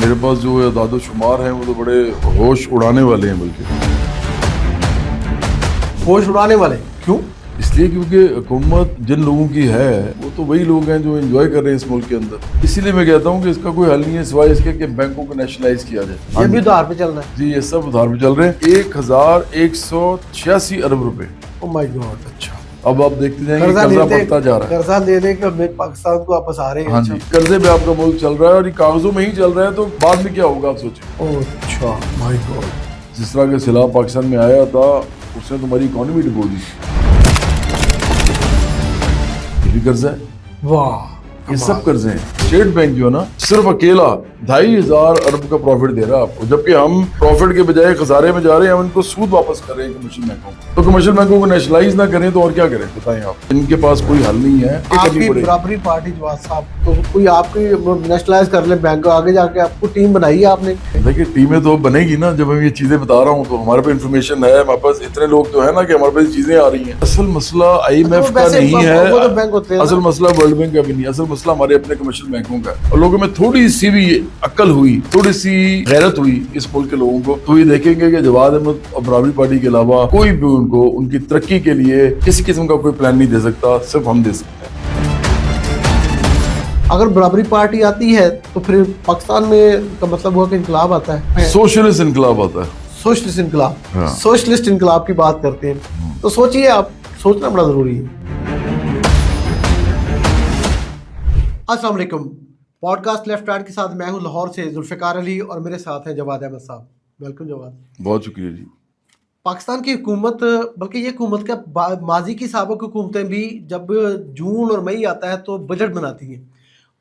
میرے پاس جو اعداد و شمار ہیں وہ تو بڑے ہوش اڑانے والے ہیں، بلکہ ہوش اڑانے والے کیوں؟ اس لیے کیونکہ حکومت جن لوگوں کی ہے وہ تو وہی لوگ ہیں جو انجوائے کر رہے ہیں اس ملک کے اندر. اسی لیے میں کہتا ہوں کہ اس کا کوئی حل نہیں ہے سوائے اس کے کہ بینکوں کو نیشنلائز کیا جائے. یہ بھی ادھار پہ چل رہا ہے. جی یہ سب ادھار پہ چل رہے ہیں. 1186 ارب روپے. او مائی گاڈ. اچھا اب آپ دیکھتے جائیں گے قرضہ بڑھتا جا رہا ہے. قرضہ لے لے کے پاکستان کو واپس آ رہے ہیں. ہاں جی قرضے پہ آپ کا ملک چل رہا ہے اور یہ کاغذوں میں ہی چل رہا ہے تو بعد میں کیا ہوگا آپ سوچیں. او اچھا مائی گاڈ. جس طرح کا سیلاب پاکستان میں آیا تھا اس نے تمہاری اکانومی ڈبو دی. یہ بھی قرضہ ہے. واہ یہ سب قرضے ہیں. اسٹیٹ بینک جو ہے نا صرف اکیلا 2500 ارب کا پروفٹ دے رہا ہے آپ کو، جبکہ ہم پروفٹ کے بجائے خسارے میں جا رہے ہیں. ہم ان کو سود واپس کر رہے ہیں کمرشل بینکوں کو. تو کمرشل بینکوں کو نیشنلائز نہ کریں تو اور کیا کریں بتائیں آپ. ان کے پاس کوئی حل نہیں ہے. آپ کی برابری پارٹی جواز صاحب تو کوئی آپ کی نیشنلائز کر لیں بینک، آگے جا کے آپ کو ٹیم بنائی ہے آپ نے. دیکھیے ٹیمیں تو بنے گی نا جب ہم یہ چیزیں بتا رہا ہوں تو ہمارے پاس انفارمیشن ہے. ہمارے پاس اتنے لوگ تو ہیں نا کہ ہمارے پاس چیزیں آ رہی ہیں. اصل مسئلہ IMF کا نہیں ہے، اصل مسئلہ ورلڈ بینک کا بھی نہیں. اصل مسئلہ ہمارے اپنے کمرشل بینکوں کا ہے. اور لوگوں میں تھوڑی سی بھی عقل ہوئی، تھوڑی سی غیرت ہوئی اس ملک کے لوگوں کو تو یہ دیکھیں گے کہ جواد احمد اور برابری پارٹی کے علاوہ کوئی بھی ان کو ان کی ترقی کے لیے کسی قسم کا کوئی پلان نہیں دے سکتا، صرف ہم دے سکتے ہیں. اگر برابری پارٹی آتی ہے تو پھر پاکستان میں کا مطلب ہوا کہ انقلاب آتا ہے. سوشلسٹ انقلاب آتا ہے. سوشلسٹ انقلاب. سوشلسٹ انقلاب کی بات کرتے ہیں تو سوچئے آپ، سوچنا بڑا ضروری ہے. السلام علیکم. پوڈ کاسٹ لیفٹ رائٹ کے ساتھ میں ہوں لاہور سے ذوالفقار علی اور میرے ساتھ ہیں جواد احمد صاحب. ویلکم جواد. بہت شکریہ جی. پاکستان کی حکومت، بلکہ یہ حکومت کا ماضی کی سابق حکومتیں بھی جب جون اور مئی آتا ہے تو بجٹ بناتی ہیں،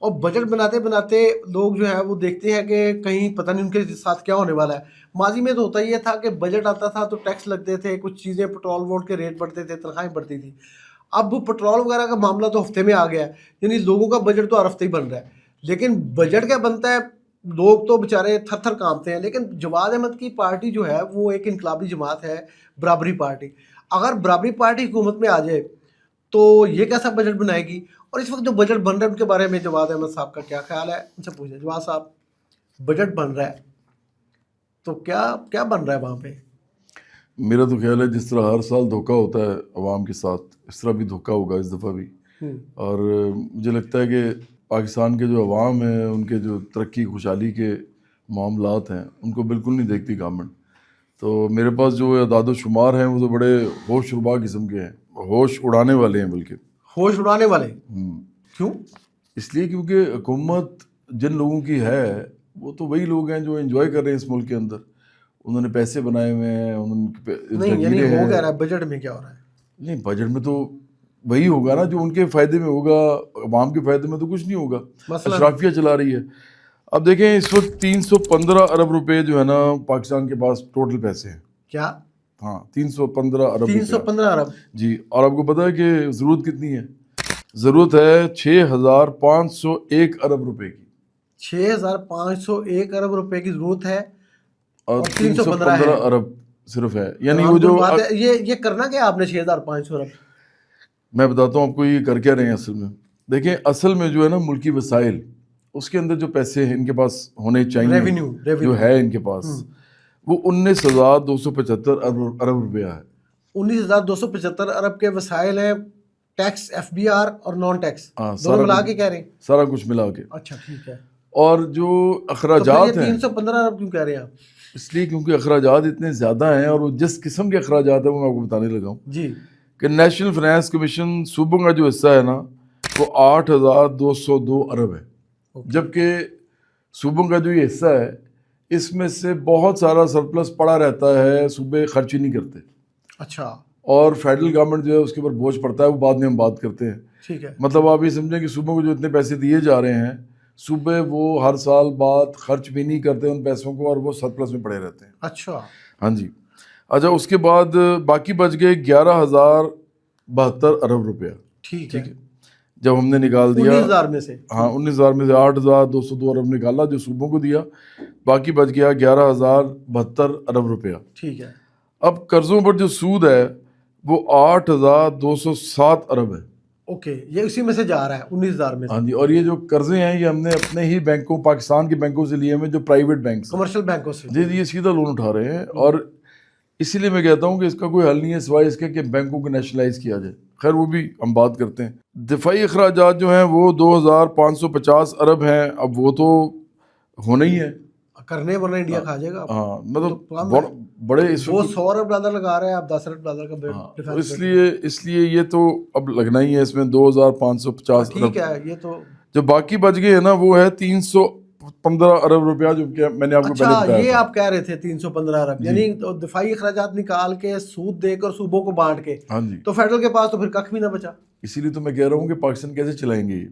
اور بجٹ بناتے بناتے لوگ جو ہے وہ دیکھتے ہیں کہ کہیں پتہ نہیں ان کے ساتھ کیا ہونے والا ہے. ماضی میں تو ہوتا یہ تھا کہ بجٹ آتا تھا تو ٹیکس لگتے تھے، کچھ چیزیں پٹرول ووٹ کے ریٹ بڑھتے تھے، تنخواہیں بڑھتی تھیں. اب پٹرول وغیرہ کا معاملہ تو ہفتے میں آ گیا ہے، یعنی لوگوں کا بجٹ تو ہر ہفتے ہی بن رہا ہے. لیکن بجٹ کیا بنتا ہے، لوگ تو بیچارے تھر تھر کانپتے ہیں. لیکن جواد احمد کی پارٹی جو ہے وہ ایک انقلابی جماعت ہے، برابری پارٹی. اگر برابری پارٹی حکومت میں آ جائے تو یہ کیسا بجٹ بنائے گی؟ اور اس وقت جو بجٹ بن رہا ہے ان کے بارے میں جواد احمد صاحب کا کیا خیال ہے، ان سے پوچھیں. جواد صاحب بجٹ بن رہا ہے تو کیا بن رہا ہے وہاں پہ؟ میرا تو خیال ہے جس طرح ہر سال دھوکہ ہوتا ہے عوام کے ساتھ اس طرح بھی دھوکہ ہوگا اس دفعہ بھی. اور مجھے لگتا ہے کہ پاکستان کے جو عوام ہیں ان کے جو ترقی خوشحالی کے معاملات ہیں ان کو بالکل نہیں دیکھتی گورنمنٹ. تو میرے پاس جو اعداد و شمار ہیں وہ تو بڑے ہوش ربا قسم کے ہیں، ہوش اڑانے والے ہیں. بلکہ ہوش اڑانے والے کیوں؟ اس لیے کیونکہ حکومت جن لوگوں کی ہے وہ تو وہی لوگ ہیں جو انجوائے کر رہے ہیں اس ملک کے اندر. انہوں نے پیسے بنائے ہوئے ہیں، نہیں یعنی ہو کہہ رہا ہے بجٹ میں کیا ہو رہا ہے؟ نہیں بجٹ میں تو وہی ہوگا نا جو ان کے فائدے میں ہوگا، عوام کے فائدے میں تو کچھ نہیں ہوگا. اشرافیہ چلا رہی ہے. اب دیکھیں اس وقت 315 ارب روپے جو ہے نا پاکستان کے پاس ٹوٹل پیسے ہیں. کیا؟ ہاں 315 ارب. 315 ارب جی. اور آپ کو پتا ہے کہ ضرورت کتنی ہے؟ ضرورت ہے 6501 ارب روپے کی. 6501 ارب روپے کی ضرورت ہے اور 315 ارب صرف ہے. یعنی وہ جو یہ کرنا کیا آپ نے 6500 ارب؟ میں بتاتا ہوں آپ کو یہ کر کیا رہے ہیں اصل میں. دیکھیں اصل میں جو ہے نا ملکی وسائل اس کے اندر جو پیسے ہیں ان کے پاس ہونے چاہیے، ریونیو جو ہے ان کے پاس وہ 19,275 ارب روپیہ ہے. 19,275 ارب کے وسائل ہیں، ٹیکس FBR اور نان ٹیکس دونوں ملا کے کہہ رہے ہیں، سارا کچھ ملا کے. اچھا ٹھیک ہے. اور جو اخراجات ہیں 315 ارب کیوں کہہ رہے ہیں آپ؟ اس لیے کیونکہ اخراجات اتنے زیادہ ہیں اور وہ جس قسم کے اخراجات ہیں وہ میں آپ کو بتانے لگا ہوں جی کہ نیشنل فائنانس کمیشن صوبوں کا جو حصہ ہے نا وہ 8,202 ارب ہے. جبکہ صوبوں کا جو یہ حصہ ہے اس میں سے بہت سارا سرپلس پڑا رہتا ہے، صوبے خرچ ہی نہیں کرتے. اچھا. اور فیڈرل گورنمنٹ جو ہے اس کے اوپر بوجھ پڑتا ہے، وہ بعد میں ہم بات کرتے ہیں. ٹھیک ہے. مطلب آپ یہ سمجھیں کہ صوبوں کو جو اتنے پیسے دیے جا رہے ہیں صوبے وہ ہر سال بعد خرچ بھی نہیں کرتے ان پیسوں کو اور وہ سرپلس میں پڑے رہتے ہیں. اچھا. ہاں جی. اچھا اس کے بعد باقی بچ گئے 11,072 ارب روپیہ. ٹھیک ہے. جب ہم نے نکال دیا 19,000 میں سے، ہاں 19,000 میں سے 8,202 ارب نکالا جو صوبوں کو دیا، باقی بچ گیا 11,072 ارب روپیہ. ٹھیک ہے. اب قرضوں پر جو سود ہے وہ 8,207 ارب ہے. اوکے یہ اسی میں سے جا رہا ہے 19,000 میں سے. ہاں جی. اور یہ جو قرضے ہیں یہ ہم نے اپنے ہی بینکوں, پاکستان کے بینکوں سے لیے ہوئے, جو پرائیویٹ بینکس, کمرشل بینکوں سے. جی یہ سیدھا لون اٹھا رہے ہیں. اور اسی لیے میں کہتا ہوں کہ اس کا کوئی حل نہیں ہے سوائے اس کے کہ بینکوں کو نیشنلائز کیا جائے. خیر وہ بھی ہم بات کرتے ہیں. دفاعی اخراجات جو ہیں وہ 2,550 ارب ہیں. اب وہ تو ہونا ہی ہے کرنے, ورنہ انڈیا کھا جائے گا. ہاں مطلب بڑے وہ $100 لگا رہے ہیں, آپ $10 کا. اس لیے یہ تو اب لگنا ہی ہے اس میں 2,550 ارب. ٹھیک ہے. یہ تو جو باقی بچ گئے ہیں نا وہ ہے 315 ارب روپیہ, جو کہ میں نے آپ کو پہلے بتایا. یہ آپ کہہ رہے تھے 315 ارب, یعنی دفاعی اخراجات نکال کے سود دے کر صوبوں کو بانٹ کے, ہاں جی, تو فیڈرل کے پاس تو پھر کخ بھی نہ بچا. اسی لیے تو میں کہہ رہا ہوں کہ پاکستان کیسے چلائیں گے.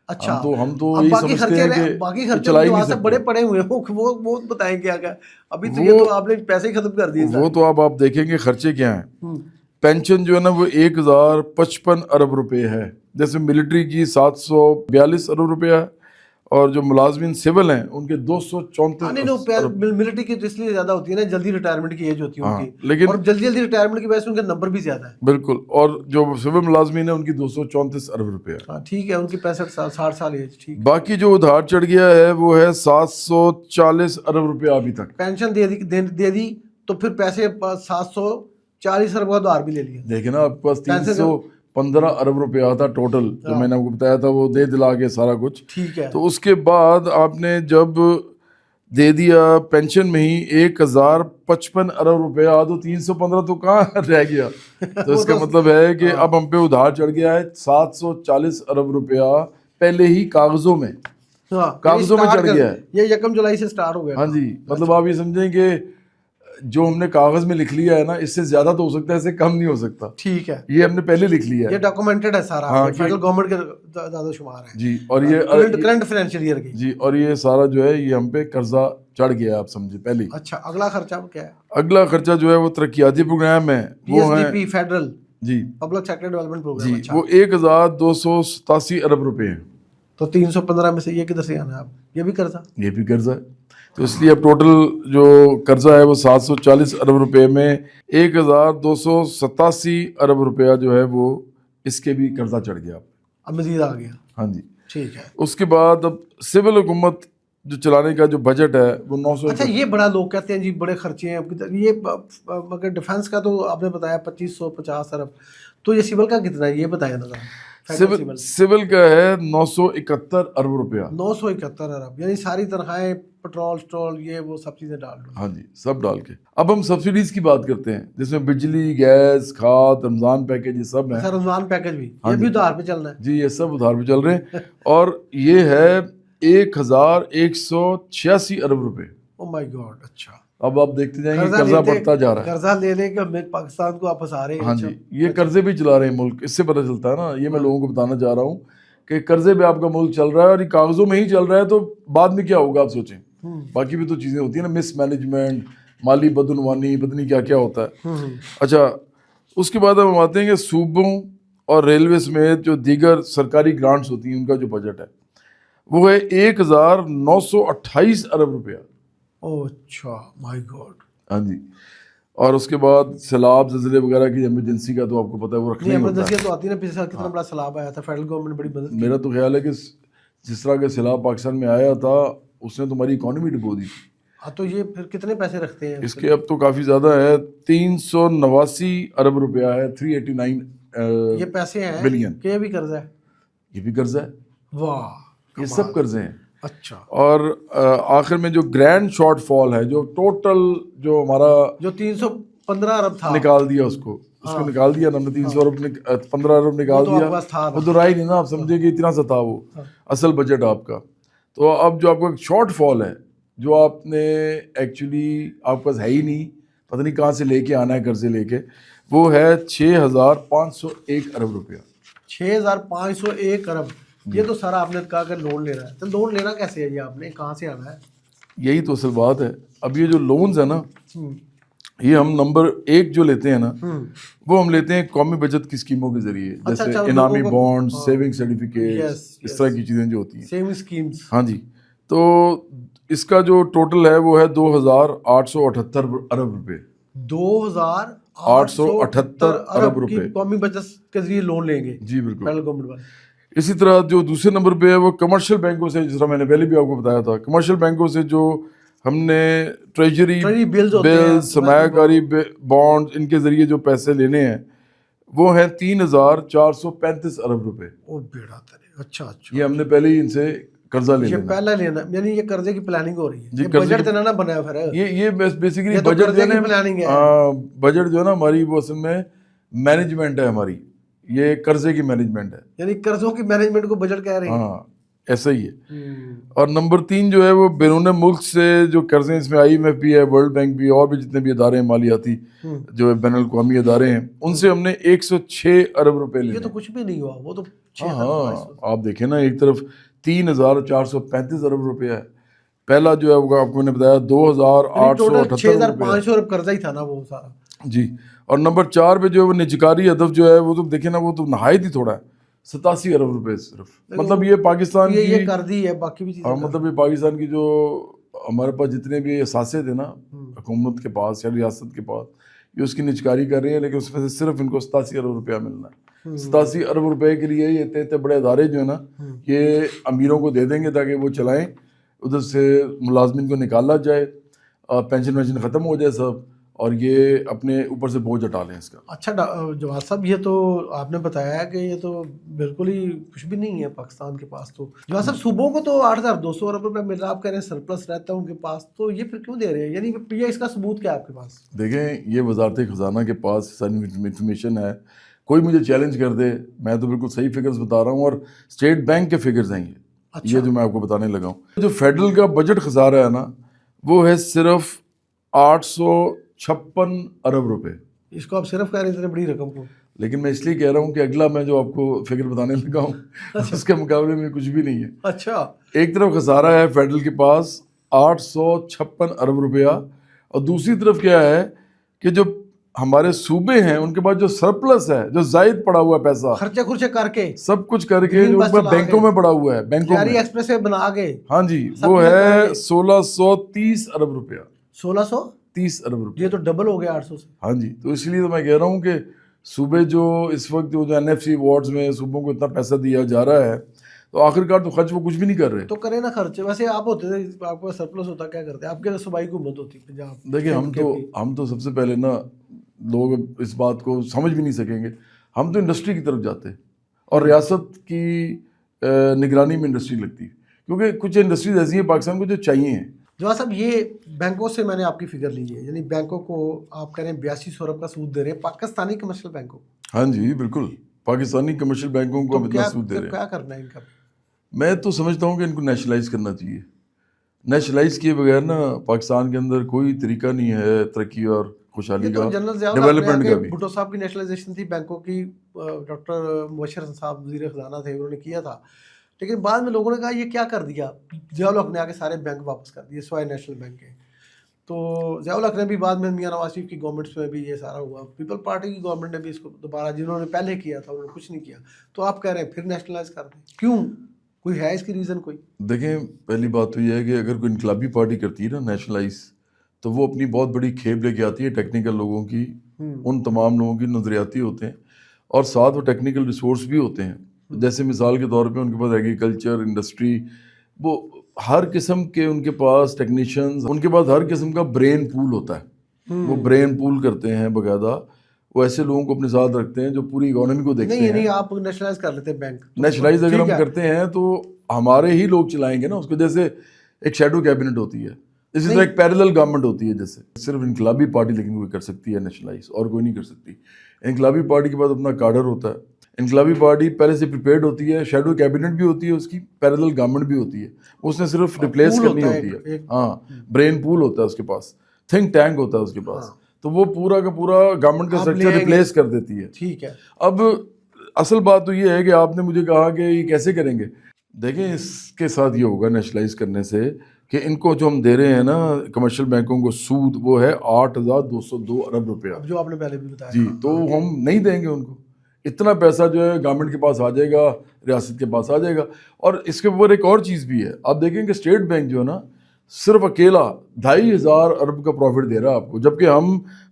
اچھا ہم تو یہی سمجھتے ہیں کہ باقی خرچے جو سے بڑے پڑے ہوئے ہیں وہ بتائیں کیا کیا. ابھی تو یہ تو آپ نے پیسے ہی ختم کر دیے. وہ تو آپ دیکھیں گے خرچے کیا ہیں. پینشن جو ہے نا وہ 1,055 ارب روپے ہے. جیسے ملٹری کی 742 ارب روپیہ ہے, اور جو ملازمین سول ہیں ان کے 234. ملٹری کی اس لیے زیادہ ہوتی ہے نا, جلدی ریٹائرمنٹ کی ایج ہوتی ہے ان کی, لیکن اور جلدی ریٹائرمنٹ کی وجہ سے ان کا نمبر بھی زیادہ ہے. بالکل. اور جو سول ملازمین ہیں ان کی 234 ارب روپیہ. ٹھیک ہے, ان کی 65 60 ایج. ٹھیک. باقی جو ادھار چڑھ گیا ہے وہ ہے 740 ارب روپیہ ابھی تک. پینشن دے دی تو پھر پیسے 740 ارب کا ادھار بھی لے لیا. دیکھیں نا آپ کے پاس 315 ارب روپیہ آتا ٹوٹل, جو میں نے آپ کو بتایا تھا, وہ دے دلا کے سارا کچھ. ٹھیک ہے. تو اس کے بعد آپ نے جب دے دیا پینشن میں ہی 1,055 ارب روپیہ, تو 315 تو کہاں رہ گیا. تو اس کا مطلب ہے کہ اب ہم پہ ادھار چڑھ گیا ہے 740 ارب روپیہ پہلے ہی کاغذوں میں چڑھ گیا ہے. یہ 1 جولائی سے سٹارٹ ہو گیا. ہاں جی, مطلب آپ یہ سمجھیں کہ جو ہم نے کاغذ میں لکھ لیا ہے نا, اس سے زیادہ تو ہو سکتا ہے, اس سے کم نہیں ہو سکتا. ٹھیک ہے. یہ ہم نے پہلے لکھ لیا ہے, یہ ڈاکومنٹڈ ہے سارا, فیڈرل گورنمنٹ کے زیادہ شمار ہے. جی. اور یہ کرنٹ فائنینشیل ایئر کی. جی. اور یہ سارا جو ہے یہ ہم پہ قرضہ چڑھ گیا ہے, آپ سمجھے پہلے. اچھا, اگلا خرچہ کیا ہے؟ اگلا خرچہ جو ہے وہ ترقیاتی پروگرام ہے, وہ ہے فیڈرل جی پبلک سیکٹر ڈیولپمنٹ پروگرام. جی, وہ 1,287 ارب روپے ہیں. تو 315 میں سے یہ کدھر سے آنا ہے؟ آپ یہ بھی قرضہ, یہ بھی قرضہ ہے. تو اس لیے اب ٹوٹل جو قرضہ ہے وہ 740 ارب روپے میں 1,287 ارب روپیہ جو ہے وہ اس کے بھی قرضہ چڑھ گیا. اب مزید آ گیا. ہاں جی. ٹھیک ہے. اس کے بعد اب سول حکومت جو چلانے کا جو بجٹ ہے وہ 900. اچھا, یہ بڑا لوگ کہتے ہیں جی بڑے خرچے ہیں یہ, مگر ڈیفنس کا تو آپ نے بتایا 2,550 ارب, تو یہ سول کا کتنا ہے یہ بتایا نا. سول کا ہے 971 ارب روپیہ. 971 ارب, یعنی ساری تنخواہیں, پٹرول یہ وہ سب چیزیں ڈال دو. ہاں جی, سب ڈال کے. اب ہم سبسڈیز کی بات کرتے ہیں, جس میں بجلی, گیس, کھاد, رمضان پیکج, یہ سب ہیں. رمضان پیکج بھی, یہ بھی ادھار پہ چل رہا ہے. جی, یہ سب ادھار پہ چل رہے ہیں. اور یہ ہے 1,186 ارب روپے. او مائی گاڈ. اچھا, اب آپ دیکھتے جائیں گے قرضہ بڑھتا جا رہا ہے. قرضہ لے لے کے پاکستان کو آپ پھنسا رہے ہیں. ہاں جی, یہ قرضے بھی چلا رہے ہیں ملک, اس سے پتہ چلتا ہے نا. یہ میں لوگوں کو بتانا چاہ رہا ہوں کہ قرضے پہ آپ کا ملک چل رہا ہے, اور یہ کاغذوں میں ہی چل رہا ہے, تو بعد میں کیا ہوگا آپ سوچیں. باقی بھی تو چیزیں ہوتی ہیں نا, مس مینجمنٹ, مالی بدعنوانی, پتہ نہیں کیا کیا ہوتا ہے. اچھا, اس کے بعد ہم آتے ہیں کہ صوبوں اور ریلوے سمیت جو دیگر سرکاری گرانٹس ہوتی ہیں ان کا جو بجٹ ہے وہ ہے 1,928 ارب روپیہ. اچھا, مائی گاڈ. ہاں جی. اور اس کے بعد سیلاب, زلزلے وغیرہ کی ایمرجنسی کا تو آپ کو پتہ ہے وہ رکھنا ہی ہوتا ہے. تو آتی ہے نا, پچھلے سال کتنا بڑا سیلاب آیا تھا, فیڈرل گورنمنٹ بڑی مدد کی. میرا تو خیال ہے کہ جس طرح کا سیلاب پاکستان میں آیا تھا اس نے تو ہماری اکانومی ڈبو دی. ہاں, تو یہ پھر کتنے پیسے رکھتے ہیں اس کے؟ اب تو کافی زیادہ ہے, 389 ارب روپیہ ہے, 389 یہ پیسے ہیں بلین. کہ یہ بھی قرضہ ہے؟ یہ بھی قرضہ ہے. واہ, یہ سب قرضے ہیں. اچھا. اور آخر میں جو گرینڈ شارٹ فال ہے, جو ٹوٹل جو ہمارا جو 315 ارب تھا نکال دیا, اس کو نکال دیا نا ہم نے, 300 ارب 15 ارب نکال دیا. وہ تو رائے نہیں نا, آپ سمجھے کہ اتنا سا تھا وہ اصل بجٹ آپ کا. تو اب جو آپ کا شارٹ فال ہے, جو آپ نے ایکچولی آپ کے پاس ہے ہی نہیں, پتہ نہیں کہاں سے لے کے آنا ہے قرضے لے کے, وہ ہے 6,501 ارب روپیہ. 6,501 ارب. یہ تو سارا آپ نے کہا کہ لون لے رہا ہے, تو لون لینا کیسے ہے یہ آپ نے, کہاں سے آنا ہے؟ یہی تو اصل بات ہے. اب یہ جو لونز ہیں نا, یہ ہم نمبر 1 جو لیتے ہیں نا, وہ ہم لیتے ہیں قومی بچت کی اسکیموں کے ذریعے, جیسے انعامی بانڈ, سیونگ سرٹیفکیٹ, اس طرح کی چیزیں جو ہوتی ہیں, سیونگ اسکیمز. ہاں جی. تو اس کا جو ٹوٹل ہے وہ ہے 2,878 ارب روپے. 2,878 878 ارب روپے قومی بچت کے ذریعے لون لیں گے جی بالکل. فیڈرل گورنمنٹ والے. اسی طرح جو دوسرے نمبر پہ ہے وہ کمرشل بینکوں سے، جس طرح میں نے پہلے بھی آپ کو بتایا تھا، کمرشل بینکوں سے جو ہم نے ٹریجری بلز سرمایہ کاری بانڈ ان کے ذریعے جو پیسے لینے ہیں وہ ہیں 3435 ارب روپے. او بیڑا ترے. اچھا یہ ہم نے پہلے ہی ان سے قرضہ لے لینا. پہلا لینا یعنی یہ قرضے کی پلاننگ ہو رہی ہے. بجٹ تو نہ بنایا پھر یہ بیسیکلی بجٹ جو ہے بجٹ جو ہے نا ہماری وہ اصل میں مینجمنٹ ہے ہماری، یہ قرضے کی مینجمنٹ ہے، یعنی قرضوں کی مینجمنٹ کو بجٹ کہہ رہے ہیں. ہاں ایسا ہی ہے. اور نمبر 3 جو ہے وہ بیرون ملک سے جو قرضے، اس میں IMF بھی ہے، ورلڈ بینک بھی، اور بھی جتنے بھی ادارے ہیں مالیاتی جو بین الاقوامی ادارے ہیں، ان سے ہم نے 106 ارب روپے لیے. یہ تو کچھ بھی نہیں ہوا، وہ تو ہاں آپ دیکھیں نا، ایک طرف 3435 ارب روپے ہے، پہلا جو ہے وہ آپ کو نے بتایا 2878 6500 ارب قرضہ ہی تھا نا وہ سارا جی. اور نمبر 4 پہ جو ہے وہ نجکاری ہدف جو ہے وہ تو دیکھیں نا، وہ تو نہایت ہی تھوڑا ہے، 87 ارب روپے صرف. مطلب یہ پاکستان کی یہ کر دی ہے، باقی بھی چیزیں. مطلب یہ پاکستان کی جو ہمارے پاس جتنے بھی اثاثے تھے نا حکومت کے پاس یا ریاست کے پاس، یہ اس کی نجکاری کر رہی ہے، لیکن اس میں سے صرف ان کو 87 ارب روپیہ ملنا ہے. 87 ارب روپے کے لیے یہ اتنے بڑے ادارے جو ہے نا یہ امیروں کو دے دیں گے تاکہ وہ چلائیں، ادھر سے ملازمین کو نکالا جائے، پینشن وینشن ختم ہو جائے سب، اور یہ اپنے اوپر سے بوجھ ہٹا لیں اس کا. اچھا جواد صاحب، یہ تو آپ نے بتایا کہ یہ تو بالکل ہی کچھ بھی نہیں ہے پاکستان کے پاس. تو جواد صاحب صوبوں کو تو 8200 ارب روپے مل رہا، آپ کہہ رہے ہیں سرپلس رہتا ہے ان کے پاس، تو یہ پھر کیوں دے رہے ہیں؟ یعنی یہ اس کا ثبوت کیا ہے آپ کے پاس؟ دیکھیں یہ وزارت خزانہ کے پاس ساری انفارمیشن ہے، کوئی مجھے چیلنج کر دے میں تو بالکل صحیح فگرز بتا رہا ہوں، اور اسٹیٹ بینک کے فگرز ہیں یہ جو میں آپ کو بتانے لگا ہوں. جو فیڈرل کا بجٹ خسارہ ہے نا وہ ہے صرف 856 ارب روپے. اس کو آپ صرف کہہ رہے ہیں اتنے بڑی رقم کو، لیکن میں اس لیے کہہ رہا ہوں کہ اگلا میں جو آپ کو فگر بتانے لگا ہوں اس کے مقابلے میں کچھ بھی نہیں ہے. اچھا، ایک طرف خسارہ ہے فیڈرل کے پاس 856 ارب روپیہ، اور دوسری طرف کیا ہے کہ جو ہمارے صوبے ہیں ان کے پاس جو سرپلس ہے، جو زائد پڑا ہوا ہے پیسہ، خرچے کر کے سب کچھ کر کے جو بینکوں میں پڑا ہوا ہے، بینکوں میں ایکسپریس وے بنا کے، ہاں جی وہ ہے 1630 ارب روپیہ. 1630 ارب روپیہ، یہ تو ڈبل ہو گیا 800 سے. ہاں جی. تو اس لیے تو میں کہہ رہا ہوں کہ صوبے جو اس وقت جو NFC وارڈز میں صوبوں کو اتنا پیسہ دیا جا رہا ہے، تو آخرکار تو خرچ وہ کچھ بھی نہیں کر رہے. تو کرے نا خرچ. ویسے آپ ہوتے تھے، آپ کا سرپلس ہوتا کیا کرتے؟ آپ کے صوبائی حکومت ہوتی پنجاب. دیکھیں ہم تو سب سے پہلے نا، لوگ اس بات کو سمجھ بھی نہیں سکیں گے، ہم تو انڈسٹری کی طرف جاتے ہیں، اور ریاست کی نگرانی میں انڈسٹری لگتی ہے، کیونکہ کچھ انڈسٹریز ایسی ہیں پاکستان کو جو چاہیے ہیں. جواد صاحب یہ بینکوں سے میں نے آپ کی فگر لی ہے، یعنی بینکوں کو آپ کہہ رہے ہیں 8200 ارب کا سود دے رہے ہیں پاکستانی کمرشل بینکوں. ہاں جی بالکل، پاکستانی کمرشل بینکوں کو اتنا سود دے رہے ہیں. کیا کرنا ہے ان کا؟ میں تو سمجھتا ہوں کہ ان کو نیشنلائز کرنا چاہیے. نیشنلائز کیے بغیر نا پاکستان کے اندر کوئی طریقہ نہیں ہے ترقی اور خوشحالی کا، ڈیولپمنٹ کا بھی. بھٹو صاحب کی نیشنلائزیشن تھی بینکوں کی، ڈاکٹر مبشر صاحب وزیر خزانہ تھے، انہوں نے کیا تھا، لیکن بعد میں لوگوں نے کہا یہ کیا کر دیا، ضیاء الحق نے آ کے سارے بینک واپس کر دیے سوائے نیشنل بینک کے. تو ضیاء الحق نے بھی بعد میں میاں نواز شریف کی گورنمنٹس میں بھی یہ سارا ہوا، پیپل پارٹی کی گورنمنٹ نے بھی اس کو دوبارہ، جنہوں نے پہلے کیا تھا انہوں نے کچھ نہیں کیا. تو آپ کہہ رہے ہیں پھر نیشنلائز کر دیں، کیوں؟ کوئی ہے اس کی ریزن کوئی؟ دیکھیں پہلی بات تو یہ ہے کہ اگر کوئی انقلابی پارٹی کرتی ہے نا نیشنلائز، تو وہ اپنی بہت بڑی کھیپ لے کے آتی ہے ٹیکنیکل لوگوں کی، ان تمام لوگوں کی نظریاتی ہوتے ہیں، اور ساتھ وہ ٹیکنیکل ریسورس بھی ہوتے ہیں. جیسے مثال کے طور پہ ان کے پاس ایگریکلچر انڈسٹری، وہ ہر قسم کے ان کے پاس ٹیکنیشینز، ان کے پاس ہر قسم کا برین پول ہوتا ہے. وہ برین پول کرتے ہیں باقاعدہ، وہ ایسے لوگوں کو اپنے ساتھ رکھتے ہیں جو پوری اکانومی کو دیکھتے ہیں. نہیں آپ نیشنلائز کر لیتے ہیں بینک، نیشنلائز اگر ہم کرتے ہیں تو ہمارے ہی لوگ چلائیں گے نا اس کو. جیسے ایک شیڈو کیبنٹ ہوتی ہے، اسی طرح ایک پیرلل گورنمنٹ ہوتی ہے. جیسے صرف انقلابی پارٹی لیکن کوئی کر سکتی ہے نیشنلائز، اور کوئی نہیں کر سکتی. انقلابی پارٹی کے پاس اپنا کاڈر ہوتا ہے، انقلابی پارٹی پہلے سے پریپیئرڈ ہوتی ہے، شیڈو کیبنٹ بھی ہوتی ہے اس کی، پیرلل گورنمنٹ بھی ہوتی ہے، اس نے صرف ریپلیس کرنی ہوتی ہے. ہاں برین پول ہوتا ہے اس کے پاس، تھنک ٹینک ہوتا ہے اس کے پاس، تو وہ پورا کا پورا گورنمنٹ کا اسٹرکچر ریپلیس کر دیتی ہے. ٹھیک ہے. اب اصل بات تو یہ ہے کہ آپ نے مجھے کہا کہ یہ کیسے کریں گے. دیکھیں اس کے ساتھ یہ ہوگا نیشنلائز کرنے سے کہ ان کو جو ہم دے رہے ہیں نا کمرشل بینکوں کو سود، وہ ہے 8202 ارب روپیہ، جو آپ نے پہلے بھی بتایا. جی تو ہم نہیں دیں گے ان کو. اتنا پیسہ جو ہے گورنمنٹ کے پاس آ جائے گا، ریاست کے پاس آ جائے گا. اور اس کے اوپر ایک اور چیز بھی ہے، آپ دیکھیں کہ اسٹیٹ بینک جو ہے نا صرف اکیلا 2500 ارب کا پروفٹ دے رہا ہے آپ کو، جبکہ ہم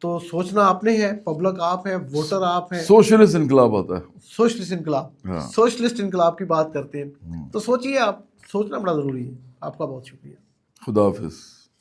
تو سوچنا آپ نے ہے, پبلک آپ ہیں, ووٹر آپ ہیں. سوشلسٹ انقلاب آتا ہے, سوشلسٹ انقلاب, سوشلسٹ انقلاب کی بات کرتے ہیں, تو سوچیے آپ, سوچنا بڑا ضروری ہے. آپ کا بہت شکریہ. خدا حافظ.